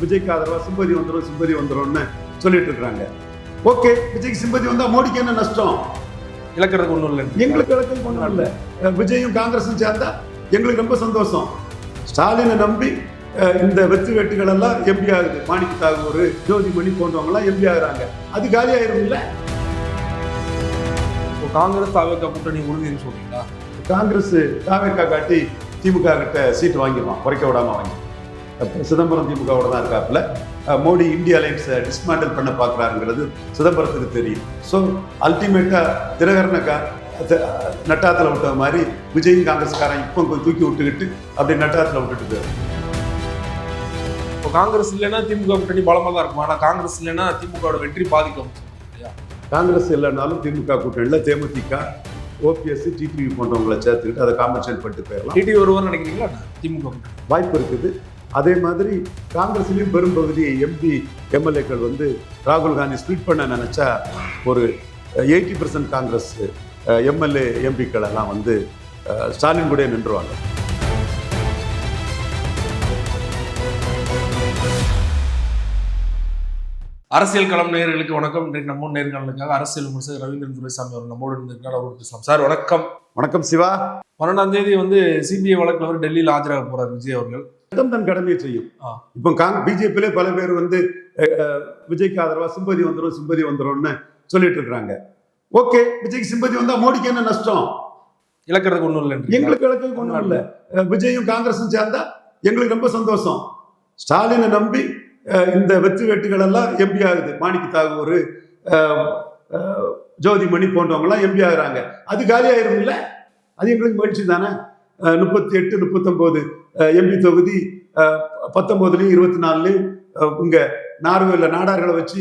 விஜய்க்கு ஆதரவா சிம்பதி வந்துடும் சொல்லிட்டு இருக்காங்க. ஓகே, விஜய்க்கு சிம்பதி வந்தா மோடிக்கு என்ன நஷ்டம்? இழக்கிறதுக்கு ஒன்றும் இல்லை. எங்களுக்கு இழக்கிறதுக்கு ஒன்றும் இல்லை. விஜயும் காங்கிரஸும் சேர்ந்தா எங்களுக்கு ரொம்ப சந்தோஷம். ஸ்டாலினை நம்பி இந்த வெற்றி வேட்டுகள் எல்லாம் எம்பி ஆகுது. மாணிக்க தாகூர், ஜோதிமணி போன்றவங்க எல்லாம் எம்பி ஆகுறாங்க. அது காலி ஆயிரும் இல்ல? காங்கிரஸ் தாவேகா கூட்டணி உறுதின்னு சொல்றீங்களா? காங்கிரஸ் தாவேகா காட்டி திமுக கிட்ட சீட்டு வாங்கிடுவான், குறைக்க விடாம வாங்கி. சிதம்பரம் திமுகவோட தான் இருக்காப்புல. மோடி இந்தியா அலையன்ஸை டிஸ்மேண்டில் பண்ண பார்க்குறாருங்கிறது சிதம்பரத்துக்கு தெரியும். ஸோ அல்டிமேட்டாக தினகரனை நட்டாத்தில் விட்ட மாதிரி விஜயும் காங்கிரஸ்காரன் இப்போ கொஞ்சம் தூக்கி விட்டுக்கிட்டு அப்படி நட்டாத்தில் விட்டுட்டு போயிடும். இப்போ காங்கிரஸ் இல்லைன்னா திமுக கூட்டணி பலமாக தான் இருக்கும். ஆனால் காங்கிரஸ் இல்லைன்னா திமுகவோட வெற்றி பாதிக்கும். காங்கிரஸ் இல்லைனாலும் திமுக கூட்டணியில் தேமுதிக, ஓபிஎஸ், டிடிவி போன்றவங்களை சேர்த்துக்கிட்டு அதை காம்பன்சேட் பண்ணிட்டு போயிடலாம். டிடிவி ஒருவர் நினைக்கிறீங்களா? திமுக வாய்ப்பு இருக்குது. அதே மாதிரி காங்கிரஸ்லையும் பெரும்பகுதி எம்பி எம்எல்ஏக்கள் வந்து ராகுல் காந்தி ஸ்பிளிட் பண்ண நினைச்சா ஒரு 80% காங்கிரஸ் எம்எல்ஏ எம்பிக்கள் எல்லாம் வந்து ஸ்டாலின் கூட நின்றுவாங்க. அரசியல் களம் நேயர்களுக்கு வணக்கம். இன்றைக்கு நம்ம நேர்காணலுக்காக அரசியல் விமர்சகர் ரவீந்திரன் துரைசாமி அவர் நம்மோடு இருந்திருக்கார். அவர் பேசலாம். சார் வணக்கம். வணக்கம் சிவா. 12ஆம் தேதி வந்து சிபிஐ வழக்கில் அவர் டெல்லியில் ஆஜராக போறார் விஜய் அவர்கள். தன் கடமையை செய்யும். இப்போ பிஜேபியிலே பல பேர் வந்து விஜய்க்கு ஆதரவா சிம்பதி வந்துடும் சொல்லிட்டு இருக்காங்க. ஓகே, விஜய்க்கு சிம்பதி வந்தா மோடிக்கு என்ன நஷ்டம்? இழக்கிறதுக்கு ஒன்றும் இல்லை. எங்களுக்கு இழக்கிறதுக்கு ஒன்றும் இல்லை. விஜயும் காங்கிரஸும் சேர்ந்தா எங்களுக்கு ரொம்ப சந்தோஷம். ஸ்டாலினை நம்பி இந்த வெற்றி வேட்டுகள் எல்லாம் எம்பி ஆகுது. மாணிக்க தாகூர், ஜோதிமணி போன்றவங்க எல்லாம் எம்பி ஆகுறாங்க. அது காலி ஆயிரும் இல்ல? அது எங்களுக்கு மகிழ்ச்சி தானே. 38, 39 எம்பி தொகுதி 19லயும் 24லயும் இங்க நார்வேல நாடார்களை வச்சு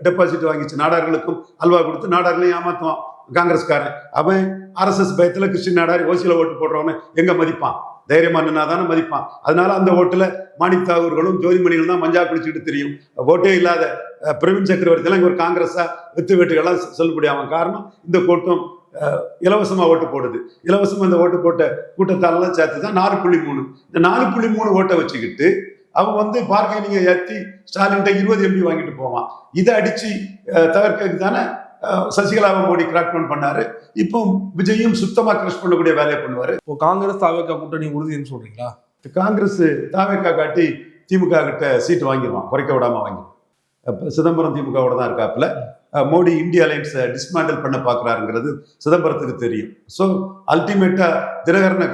டெபாசிட் வாங்கிச்சு. நாடார்களுக்கும் அல்வா கொடுத்து நாடார்களையும் ஏமாத்துவான் காங்கிரஸ்காரன். அவன் RSS பயத்துல கிறிஸ்டின் நாடார் ஓசியில ஓட்டு போடுறவன எங்க மதிப்பான்? தைரியமா நின்னா தானே மதிப்பான். அதனால அந்த ஓட்டுல மாணிக்க தாகூர்களும் ஜோதிமணிகளும் தான் மஞ்சா பிடிச்சிட்டு தெரியும். ஓட்டே இல்லாத பிரவீன் சக்கரவர்த்தி எல்லாம் இங்க ஒரு காங்கிரஸா வெத்து வேட்டுகள்லாம் சொல்ல காரணம் இந்த கூட்டம் இலவசமா ஓட்டு போடுது. இலவசமா இந்த ஓட்டு போட்ட கூட்டத்தாலெல்லாம் சேர்த்து தான் 4.3. இந்த 4.3 ஓட்டை வச்சுக்கிட்டு அவன் வந்து பார்கெனிங்க ஏற்றி ஸ்டாலின் 20 எம்பி வாங்கிட்டு போவான். இதை அடிச்சு தவிர்க்கிறதுக்கு தானே சசிகலாவை மோடி கிராக்டவுன் பண்ணாரு. இப்போ விஜயும் சுத்தமா கிரஷ் பண்ணக்கூடிய வேலையை பண்ணுவாரு. இப்போ காங்கிரஸ் தாவேகா கூட்டணி உறுதின்னு சொல்றீங்களா? காங்கிரஸ் தாவேகா காட்டி திமுக கிட்ட சீட்டு வாங்கிடுவான், குறைக்க விடாம வாங்கிடுவான். சிதம்பரம் திமுகவோட தான் இருக்காப்புல. மோடி இந்தியா அலையன்ஸை டிஸ்மேண்டில் பண்ண பார்க்குறாருங்கிறது சிதம்பரத்துக்கு தெரியும். ஸோ அல்டிமேட்டா தினகரனை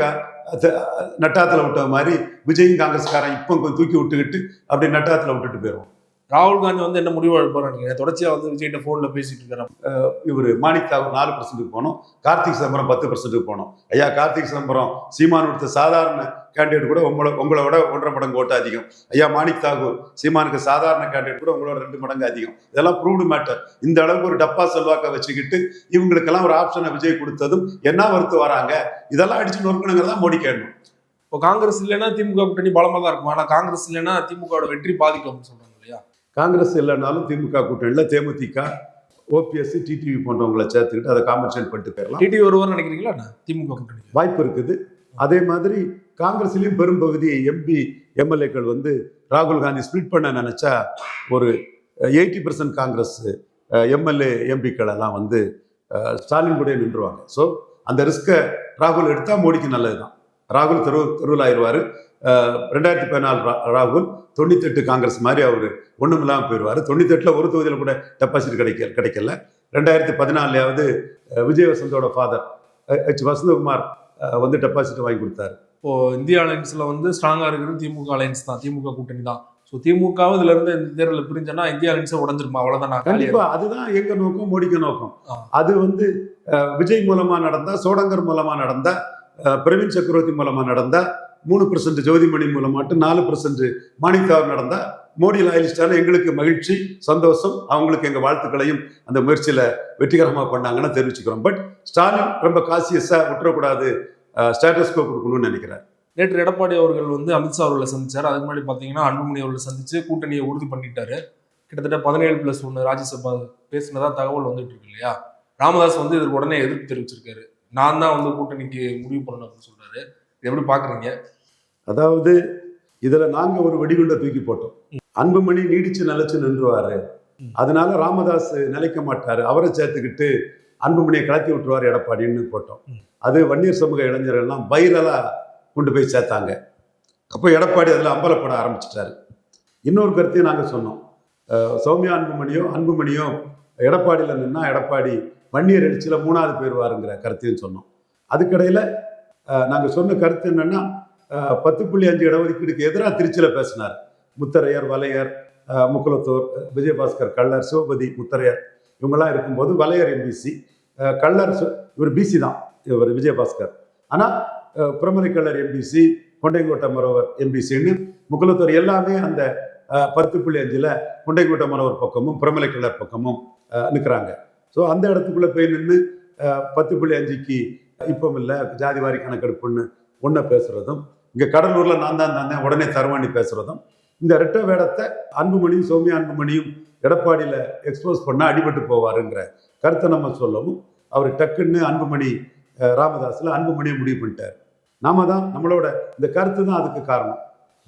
நட்டாத்தில் விட்ட மாதிரி விஜயும் காங்கிரஸ்காரன் இப்போ கொஞ்சம் தூக்கி விட்டுக்கிட்டு அப்படி நட்டாத்தில் விட்டுட்டு போயிடுவோம். ராகுல் காந்தி வந்து என்ன முடிவு எடுப்பாரு? தொடர்ச்சியா வந்து விஜய்கிட்ட போன்ல பேசிட்டு இருக்காரு. இவர் மாணிக்க தாகூர் 4% போனோம், கார்த்திக் சிதம்பரம் 10% போனோம். ஐயா, கார்த்திக் சிதம்பரம் சீமான் கொடுத்த சாதாரண கேண்டிடேட் கூட உங்களோட 1.5 மடங்கு ஓட்டு அதிகம். ஐயா, மாணிக்க தாகூர் சீமானுக்கு சாதாரண கேண்டிடேட் கூட உங்களோட 2 மடங்கு அதிகம். இதெல்லாம் ப்ரூவ்டு மேட்டர். இந்த அளவுக்கு ஒரு டப்பா செல்வாக்க வச்சுக்கிட்டு இவங்களுக்கெல்லாம் ஒரு ஆப்ஷனை விஜய் கொடுத்ததும் என்ன வருத்து வராங்க? இதெல்லாம் அடிச்சு நொறுக்கணுங்கிறதா மோடி கேட்கணும். இப்போ காங்கிரஸ் இல்லைன்னா திமுக கூட்டணி பலமா தான் இருக்கும். ஆனா காங்கிரஸ் இல்லைன்னா திமுகவோட வெற்றி பாதிக்கும் சொல்றாங்க இல்லையா? காங்கிரஸ் இல்லைனாலும் திமுக கூட்டணியில் தேமுதிக, ஓபிஎஸ், டிடிவி போன்றவங்களை சேர்த்துக்கிட்டு அதை காம்பன்சேட் பண்ணிட்டு போயிடலாம். டிடிவி ஒருவர் நினைக்கிறீங்களா? திமுக கூட்டணி வாய்ப்பு இருக்குது. அதே மாதிரி காங்கிரஸ்லயும் பெரும்பகுதி எம்பி எம்எல்ஏக்கள் வந்து ராகுல் காந்தி ஸ்பிளிட் பண்ண நினைச்சா ஒரு 80% காங்கிரஸ் எம்எல்ஏ எம்பிக்கள் எல்லாம் வந்து ஸ்டாலின் கூட நின்றுவாங்க. ஸோ அந்த ரிஸ்கை ராகுல் எடுத்தா மோடிக்கு நல்லதுதான். ராகுல் தெருவில் ஆயிடுவாரு. 2014 ராகுல் 98 காங்கிரஸ் மாதிரி அவர் ஒன்றும் இல்லாமல் போயிடுவார். 98ல் ஒரு தொகுதியில் கூட டெபாசிட் கிடைக்கல. 2014 விஜய் வசந்தோட ஃபாதர் வசந்தகுமார் வந்து டெபாசிட் வாங்கி கொடுத்தாரு. இப்போ இந்தியா அலையன்ஸ்ல வந்து ஸ்ட்ராங்கா இருக்கிறது திமுக அலையன்ஸ் தான், திமுக கூட்டணி தான். ஸோ திமுகவும் இதுல இருந்து இந்த தேர்தலில் பிரிஞ்சனா இந்தியா அலையன்ஸை உடஞ்சிருமா? அவ்வளவுதான். கண்டிப்பா அதுதான் எங்க நோக்கம், மோடிக்கு நோக்கம். அது வந்து விஜய் மூலமா நடந்தா, சோடங்கர் மூலமா நடந்தா, பிரவீன் சக்கரவர்த்தி மூலமா நடந்தா, 3% ஜோதிமணி மூலம் மட்டும் 4% மாணிக்க தாகூர் நடந்தா மோடி லாயலிஸ்டான எங்களுக்கு மகிழ்ச்சி, சந்தோஷம். அவங்களுக்கு எங்க வாழ்த்துக்களையும் அந்த முயற்சியில வெற்றிகரமாக பண்ணாங்கன்னு தெரிவிச்சுக்கிறோம். பட் ஸ்டாலின் ரொம்ப காசியஸா விட்டுறக்கூடாது, ஸ்டேட்டஸ்கோ கொடுக்கணும்னு நினைக்கிறார். நேற்று எடப்பாடி அவர்கள் வந்து அமித்ஷா அவர்களை சந்திச்சார். அதுக்கு முன்னாடி பார்த்தீங்கன்னா அன்புமணி அவர்களை சந்திச்சு கூட்டணியை உறுதி பண்ணிட்டாரு. கிட்டத்தட்ட 17+1 ராஜ்யசபா பேசினதா தகவல் வந்துட்டு இருக்கு இல்லையா? ராமதாஸ் வந்து இதற்கு உடனே எதிர்ப்பு தெரிவிச்சிருக்காரு. நான் தான் வந்து கூட்டணிக்கு முடிவு பண்ணணும் அப்படின்னு சொல்றாரு. எப்படி பாக்குறீங்க? அதாவது இதுல நாங்க ஒரு வெடிகுண்டை தூக்கி போட்டோம். அன்புமணி நீடிச்சு நிலைச்சு நின்றுவாரு, அதனால ராமதாஸ் நிலைக்க மாட்டாரு, அவரை சேர்த்துக்கிட்டு அன்புமணியை கலத்தி விட்டுருவார் எடப்பாடின்னு போட்டோம். அது வன்னியர் சமூக இளைஞர்கள்லாம் வைரலா கொண்டு போய் சேர்த்தாங்க. அப்போ எடப்பாடி அதில் அம்பலப்பட ஆரம்பிச்சிட்டாரு. இன்னொரு கருத்தையும் நாங்கள் சொன்னோம். சௌமியா அன்புமணியோ எடப்பாடியில் நின்னா எடப்பாடி வன்னியர் எழுச்சியில் 3வது போயிடுவாருங்கிற கருத்தையும் சொன்னோம். அதுக்கடையில் நாங்கள் சொன்ன கருத்து என்னன்னா 10.5 இடஒதுக்கீடுக்கு எதிராக திருச்சியில் பேசினார். முத்தரையர், வலையர், முக்குலத்தூர், விஜயபாஸ்கர் கள்ளர், சிவபதி முத்தரையர் இவங்கெல்லாம் இருக்கும்போது வலையர் எம்பிசி, கள்ளர் இவர் பிசி தான் இவர் விஜயபாஸ்கர். ஆனால் பிரமலை கள்ளர் எம்பிசி, கொண்டைங்கோட்டை மரோவர் எம்பிசின்னு முக்குலத்தூர் எல்லாமே அந்த 10.5ல் கொண்டைங்கோட்டை மரோவர் பக்கமும் பிரமலை கள்ளர் பக்கமும் நிற்கிறாங்க. ஸோ அந்த இடத்துக்குள்ளே போய் நின்று 10.5க்கு இப்போ இல்லை ஜாதிவாரி கணக்கெடுப்புன்னு ஒன்றை பேசுகிறதும், இங்கே கடலூரில் நான் தான் தந்தேன் உடனே தருவாணி பேசுகிறதும், இந்த ரெட்டை வேடத்தை அன்புமணியும் சௌமியா அன்புமணியும் எடப்பாடியில் எக்ஸ்போஸ் பண்ணால் அடிபட்டு போவாருங்கிற கருத்தை நம்ம சொல்லவும் அவர் டக்குன்னு அன்புமணி ராமதாஸில் அன்புமணியை முடிவு பண்ணிட்டார். நாம தான் நம்மளோட இந்த கருத்து தான் அதுக்கு காரணம்.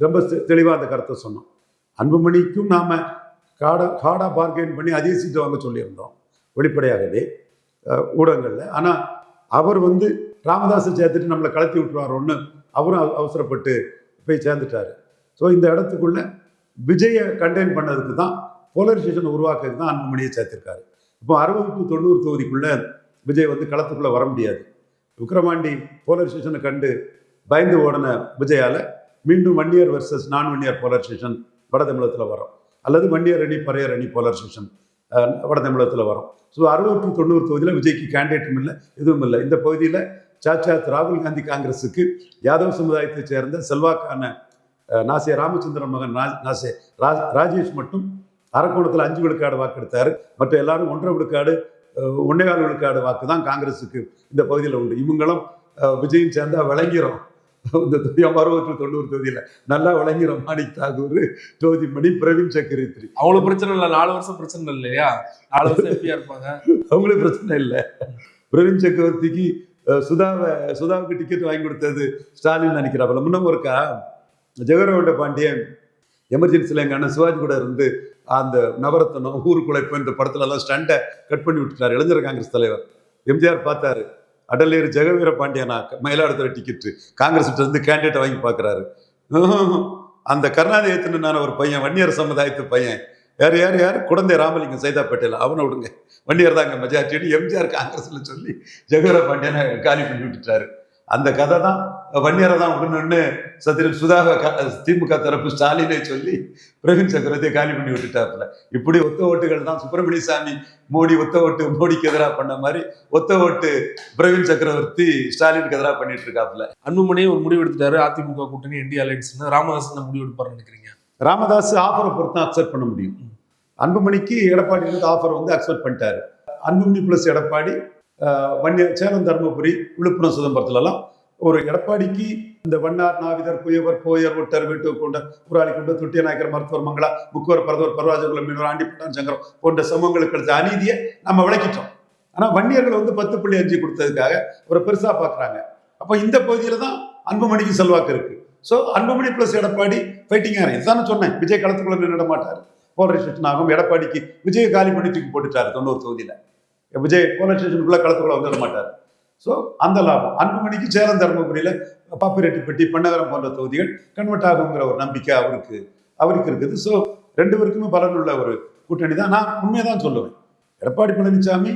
ரொம்ப தெளிவாக அந்த கருத்தை சொன்னோம். அன்புமணிக்கும் நாம் காடாக பார்கெயின் பண்ணி அதே சீட்டை வாங்க சொல்லியிருந்தோம் வெளிப்படையாகவே ஊடகங்களில். ஆனால் அவர் ராமதாஸை சேர்த்துட்டு நம்மளை கலத்தி விட்டுருவாரோன்னு அவரும் அவசரப்பட்டு போய் சேர்ந்துட்டார். ஸோ இந்த இடத்துக்குள்ள விஜயை கண்டெயின் பண்ணதுக்கு தான், போலரைசேஷனை உருவாக்குறதுக்கு தான் அன்புமணியை சேர்த்திருக்காரு. இப்போ 60 to 90 தொகுதிக்குள்ள விஜய் களத்துக்குள்ளே வர முடியாது. விக்ரமாண்டி போலரைசேஷனை கண்டு பயந்து ஓடின விஜயால் மீண்டும் வன்னியர் வெர்சஸ் நான் வன்னியர் போலரைசேஷன் வட தமிழகத்தில் வரும், அல்லது வன்னியர் அணி பறையர் அணி போலரைசேஷன் வட தமிழகத்தில் வரும். ஸோ 60 to 90 தொகுதியில் விஜய்க்கு கேண்டிடேட்டும் இல்லை, எதுவும் இல்லை. இந்த பகுதியில் சாட்சாத் ராகுல் காந்தி காங்கிரஸுக்கு யாதவ் சமுதாயத்தை சேர்ந்த செல்வாக்கான நாசே ராமச்சந்திரன் மகன் நாசே ராஜேஷ் மட்டும் அரக்கோணத்தில் 5 விழுக்காடு வாக்கு எடுத்தார். மற்ற எல்லாரும் 1.5 விழுக்காடு 1.25 விழுக்காடு வாக்கு தான் காங்கிரஸுக்கு இந்த பகுதியில் உண்டு. இவங்களும் விஜயும் சேர்ந்தா விளங்கிறோம். இந்த 60 to 90 தொகுதியில் நல்லா விளங்கிறோம். மாணிக் தாகூர், ஜோதிமணி, பிரவீன் சக்கரவர்த்தி. அவ்வளவு பிரச்சனை இல்லை, 4 வருஷம் பிரச்சனை இல்லையா? 4 வருஷம் எம்பியா இருப்பாங்க, அவங்களுக்கு பிரச்சனை இல்லை. பிரவீன் சக்கரவர்த்திக்கு சுதாவுக்கு டிக்கெட் வாங்கி கொடுத்தது ஸ்டாலின் நினைக்கிறாப்புல. முன்னம் ஒருக்கா ஜெகரவண்ட பாண்டியன் எமர்ஜென்சியில் எங்கள் அண்ணன் சிவாஜி கூட இருந்து அந்த நவரத்தனம் ஊருக்குழைப்பு இந்த படத்துல எல்லாம் ஸ்டண்டை கட் பண்ணி விட்டுட்டார் இளைஞர் காங்கிரஸ் தலைவர். எம்ஜிஆர் பார்த்தாரு, அடலேறு ஜெகவீர பாண்டியனா மயிலாடுதுறை டிக்கெட்டு காங்கிரஸ் இருந்து கேண்டிடேட்டை வாங்கி பார்க்குறாரு. அந்த கருணாநிதியத்தினான ஒரு பையன், வன்னியர் சமுதாயத்து பையன், யார் குடந்தை ராமலிங்கம் சைதாப்பேட்டையில், அவனை விடுங்க, வன்னியர் தாங்க மெஜாரிட்டின்னு எம்ஜிஆர் காங்கிரஸில் சொல்லி ஜெகவீர பாண்டியனை காலி பண்ணி விட்டுட்டாரு. அந்த கதை தான் வன்னியரை தான் விடணும்னு சுதாவை திமுக தரப்பு ஸ்டாலினை சொல்லி பிரவீன் சக்கரவர்த்தியை காலி பண்ணி விட்டுட்டாப்புல. இப்படி ஒத்த ஓட்டுகள் தான் சுப்பிரமணிய சாமி ஒத்த ஓட்டு மோடிக்கு எதிராக பண்ண மாதிரி ஒத்த ஓட்டு பிரவீன் சக்கரவர்த்தி ஸ்டாலினுக்கு எதிராக பண்ணிட்டு இருக்காப்புல. அன்புமணி ஒரு முடிவு எடுத்துட்டாரு, அதிமுக கூட்டணி இந்தியா அலையன்ஸ். ராமதாஸ் முடிவு எடுப்பாரு நினைக்கிறீங்க? ராமதாஸ் ஆஃபரை பொறுத்து தான் அக்செப்ட் பண்ண முடியும். அன்புமணிக்கு எடப்பாடி ஆஃபர் அக்செப்ட் பண்ணிட்டாரு. அன்புமணி பிளஸ் எடப்பாடி சேலம், தருமபுரி, விழுப்புரம், சிதம்பரத்துலலாம் ஒரு எடப்பாடிக்கு இந்த வண்ணார், நாவிதர், குயவர், போயர், ஒட்டர், வீட்டு கொண்ட ஊராளி கொண்ட தொட்டிய நாயக்கர், மருத்துவர், மங்களா, முக்குவர், பரதவர், பரவாஜகுலம், மீனவர், ஆண்டிப்பட்டான், சங்கரம் போன்ற சமூகங்களுக்கு அடுத்த அநீதியை நம்ம விளக்கிட்டோம். ஆனால் வன்னியர்கள் 10.5 கொடுத்ததுக்காக ஒரு பெருசாக பார்க்குறாங்க. அப்போ இந்த பகுதியில் தான் அன்புமணிக்கு செல்வாக்கு இருக்கு. ஸோ அன்புமணி பிளஸ் எடப்பாடி ஃபைட்டிங்காக இருக்கு. இதுதானே சொன்னேன், விஜய் களத்துக்குள்ள நின்றுட மாட்டார், போலரைசேஷன் ஆகும். எடப்பாடிக்கு விஜய் காலி பண்ணி தூக்கி போட்டுட்டாரு 90 தொகுதியில். விஜய் போலரைசேஷனுக்குள்ள களத்துக்குள்ள வந்துட மாட்டார். ஸோ அந்த லாபம் அன்புமணிக்கு சேலம், தருமபுரியில் பாப்பிரெட்டிப்பட்டி, பன்னகரம் போன்ற தொகுதிகள் கன்வெர்ட் ஆகுங்கிற ஒரு நம்பிக்கை அவருக்கு இருக்குது. ஸோ 2 பேருக்குமே பலனுள்ள ஒரு கூட்டணி தான். நான் உண்மையை தான் சொல்லுவேன். எடப்பாடி பழனிசாமி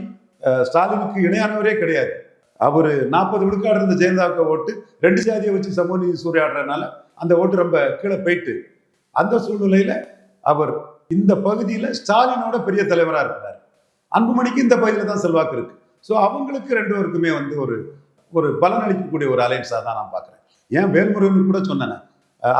ஸ்டாலினுக்கு இணையானவரே கிடையாது. அவர் 40 விழுக்காடு இருந்த ஜெயலலிதாவுக்கு ஓட்டு 2 ஜாதியை வச்சு சமூக நீதி சூறையாடுறதுனால அந்த ஓட்டு ரொம்ப கீழே போயிட்டு, அந்த சூழ்நிலையில அவர் இந்த பகுதியில் ஸ்டாலினோட பெரிய தலைவராக இருக்கிறார். அன்புமணிக்கு இந்த பகுதியில் தான் செல்வாக்கு இருக்கு. ஸோ அவங்களுக்கு 2 பேருக்குமே ஒரு பலன் அளிக்கக்கூடிய ஒரு அலைன்ஸாக தான் நான் பார்க்குறேன். ஏன் வேல்முருகன் கூட சொன்னேன்,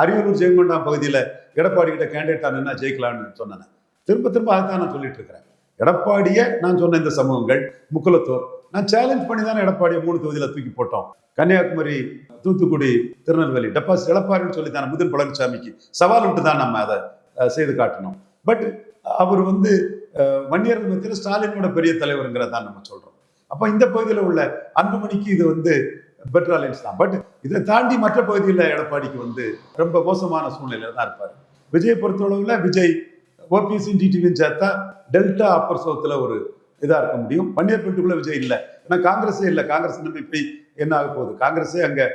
அரியலூர் ஜெயங்கொண்டாம் பகுதியில் எடப்பாடி கிட்ட கேண்டிடேட்டா நின்னா ஜெயிக்கலான்னு சொன்னேன். திரும்ப அதுதான் நான் சொல்லிட்டு இருக்கிறேன். எடப்பாடியை நான் சொன்ன இந்த சமூகங்கள், முக்குலத்தூர், நான் சேலஞ்ச் பண்ணி தானே எடப்பாடியை 3 தொகுதியில் தூக்கி போட்டோம். கன்னியாகுமரி, தூத்துக்குடி, திருநெல்வேலி டெபாசிட் எடப்பாடின்னு சொல்லி தானே முதல் பழனிசாமிக்கு சவால் விட்டு தான் நம்ம அதை செய்து காட்டணும். பட் அவர் வன்னியர்கள் மத்தியில் ஸ்டாலினோட பெரிய தலைவருங்கிறதான் நம்ம சொல்றோம். அப்போ இந்த பகுதியில் உள்ள அன்புமணிக்கு இது பெட்டர் அலைன்ஸ் தான். பட் இதை தாண்டி மற்ற பகுதியில் எடப்பாடிக்கு ரொம்ப மோசமான சூழ்நிலையில தான் இருப்பார். விஜயை பொறுத்தளவில் விஜய் ஓபிஎஸ்ஸும் டிடிவியும் சேர்த்தா டெல்டா அப்பர் சவுத்தில் ஒரு இதாக இருக்க முடியும். வன்னியர் பெல்ட்டுக்குள்ள விஜய் இல்லை. ஏன்னா காங்கிரஸே இல்லை. காங்கிரஸ் நம்பிக்கை என்ன ஆக போகுது? காங்கிரஸே அங்கே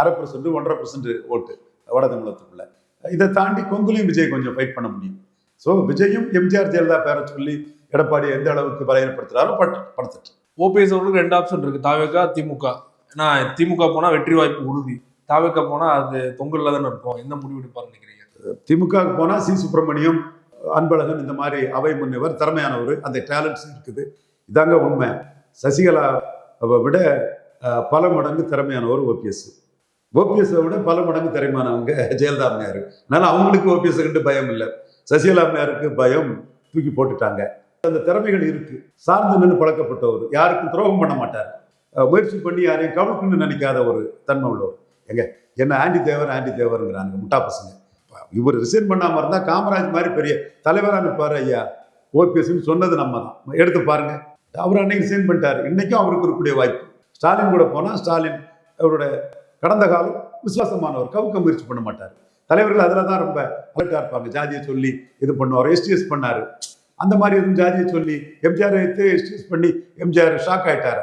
1.5% 1.5% ஓட்டு வட தமிழகத்துக்குள்ள. இதை தாண்டி கொங்குலையும் விஜய் கொஞ்சம் ஃபைட் பண்ண முடியும். ஸோ விஜயும் எம்ஜிஆர் ஜெயலலிதா பேரை சொல்லி எடப்பாடி எந்த அளவுக்கு பலகீனப்படுத்துறாரோ படுத்துட்டு. ஓபிஎஸ் அவர்களுக்கு 2 ஆப்ஷன் இருக்கு, தாவேகா திமுக. ஏன்னா திமுக போனா வெற்றி வாய்ப்பு உறுதி, தாவேகா போனா அது தொங்கல்ல தானே இருக்கும். என்ன முடிவு எடுப்பாருன்னு நினைக்கிறீங்க? திமுகவுக்கு போனா சி சுப்பிரமணியம், அன்பழகன் இந்த மாதிரி அவை முன்னவர் திறமையானவர், அந்த டேலண்ட்ஸ் இருக்குது. இதாங்க உண்மை. சசிகலாவை விட பல மடங்கு திறமையானவர் ஓபிஎஸ். ஓபிஎஸ்ஸை விட பல மடங்கு திறமையானவங்க ஜெயலலிதா அம்மையார். அதனால அவங்களுக்கு ஓபிஎஸ் கண்டு பயம் இல்லை. சசிகலா அம்மையாருக்கு பயம், தூக்கி போட்டுட்டாங்க. அந்த திறமைகள் இருக்கு. சார்ந்து நின்று பழக்கப்பட்டவர், யாருக்கும் துரோகம் பண்ண மாட்டார், முயற்சி பண்ணி யாரையும் கவுக்குன்னு நினைக்காத ஒரு தன்மை உள்ளவர். எங்க என்ன ஆண்டி தேவருங்கிறாங்க முட்டா பசங்க. இவர் ரிசைன் பண்ணாம இருந்தா காமராஜ் மாதிரி பெரிய தலைவராக நிற்பாரு ஐயா ஓபிஎஸ்ன்னு சொன்னது நம்ம தான். எடுத்து பாருங்க, அவர் அன்னைக்கு ரிசைன் பண்ணிட்டாரு. இன்னைக்கும் அவருக்கு இருக்கக்கூடிய வாய்ப்பு. ஸ்டாலின் கூட போனா ஸ்டாலின் அவரோட கடந்த காலம் விசுவாசமானவர், கவுக்க முயற்சி பண்ண மாட்டார். தலைவர்கள் அதில் தான் ரொம்ப அலர்ட்டாக இருப்பாங்க. ஜாதியை சொல்லி இது பண்ணுவார். எஸ்டிஎஸ் பண்ணாரு, அந்த மாதிரி எதுவும் ஜாதியை சொல்லி எம்ஜிஆர் எடுத்து எஸ்டிஎஸ் பண்ணி எம்ஜிஆர் ஷாக் ஆயிட்டாரு.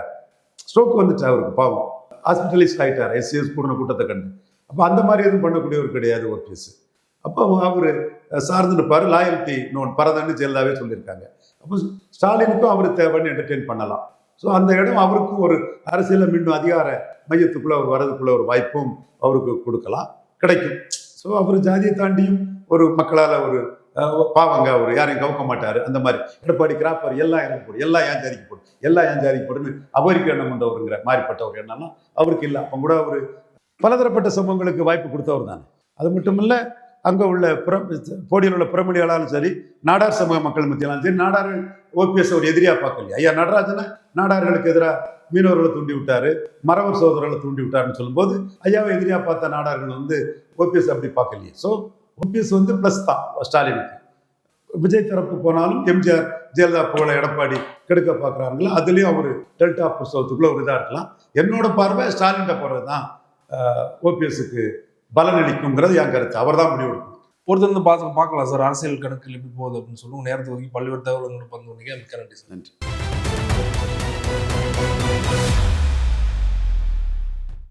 ஸ்ட்ரோக் வந்துச்சு அவருக்கு, பாவம் ஹாஸ்பிட்டலைஸ்ட் ஆகிட்டார் எஸ்டிஎஸ் கூடின கூட்டத்தை கண்டு. அப்போ அந்த மாதிரி எதுவும் பண்ணக்கூடியவர் கிடையாது ஓபிஎஸ். அப்போ அவர் சார்ந்து இருப்பார். லாயல்ட்டி நோன் பரதன்னு ஜெயலலிதாவே சொல்லியிருக்காங்க. அப்போ ஸ்டாலினுக்கும் அவர் தேவைன்னு என்டர்டெயின் பண்ணலாம். ஸோ அந்த இடம் அவருக்கும் ஒரு அரசியலில் மீண்டும் அதிகார மையத்துக்குள்ளே அவர் வரதுக்குள்ள ஒரு வாய்ப்பும் அவருக்கு கொடுக்கலாம், கிடைக்கும். ஸோ அவர் ஜாதியை தாண்டியும் ஒரு மக்களால் ஒரு பாவங்க, அவர் யாரையும் கவுக்க மாட்டார். அந்த மாதிரி எடப்பாடி கிராப்பர் எல்லாம் எனக்கு போடும், எல்லாம் ஏன் ஜாதிக்கு போடும், எல்லாம் ஏன் ஜாதிக்கு போடுன்னு அவருக்கு எண்ணம் கொண்டவருங்கிற மாதிரிப்பட்ட ஒரு எண்ணம்னா அவருக்கு இல்லை. அப்போ கூட அவர் பலதரப்பட்ட சமூகங்களுக்கு வாய்ப்பு கொடுத்தவர் தானே. அது மட்டும் இல்லை, அங்கே உள்ள போடியில் உள்ள புறமொழியாளாலும் சரி, நாடார் சமூக மக்கள் மத்தியிலும் சரி, நாடார் ஓபிஎஸ் ஒரு எதிரியாக பார்க்கலையா? ஐயா நடராஜனை நாடார்களுக்கு எதிராக மீனவர்களை தூண்டி விட்டாரு, மறவர் சோதரர்களை தூண்டி விட்டாருன்னு சொல்லும்போது ஐயாவை எதிரியாக பார்த்த நாடார்கள் ஓபிஎஸ் அப்படி பார்க்கலையே. ஸோ ஓபிஎஸ் ப்ளஸ் தான் ஸ்டாலினுக்கு. விஜய் தரப்பு போனாலும் எம்ஜிஆர் ஜெயலலிதா போல எடப்பாடி கெடுக்க பார்க்குறாங்களா, அதுலேயும் அவர் டெல்டா புஸ்தகத்துக்குள்ள ஒரு இதாக இருக்கலாம். என்னோட பார்வை ஸ்டாலின்கிட்ட போகிறது தான் ஓபிஎஸ்க்கு பலனளிக்குங்கிறது என் கருத்து. அவர் தான் முடிவு எடுக்கும். பொறுத்திருந்து பார்க்கலாம் சார், அரசியல் கணக்கில் எப்படி போகுது அப்படின்னு சொல்லுவோம். நேரத்தை ஒதுக்கி பல்வேறு தகவல்கள் பங்கு. மிக்க நன்றி சார். நன்றி.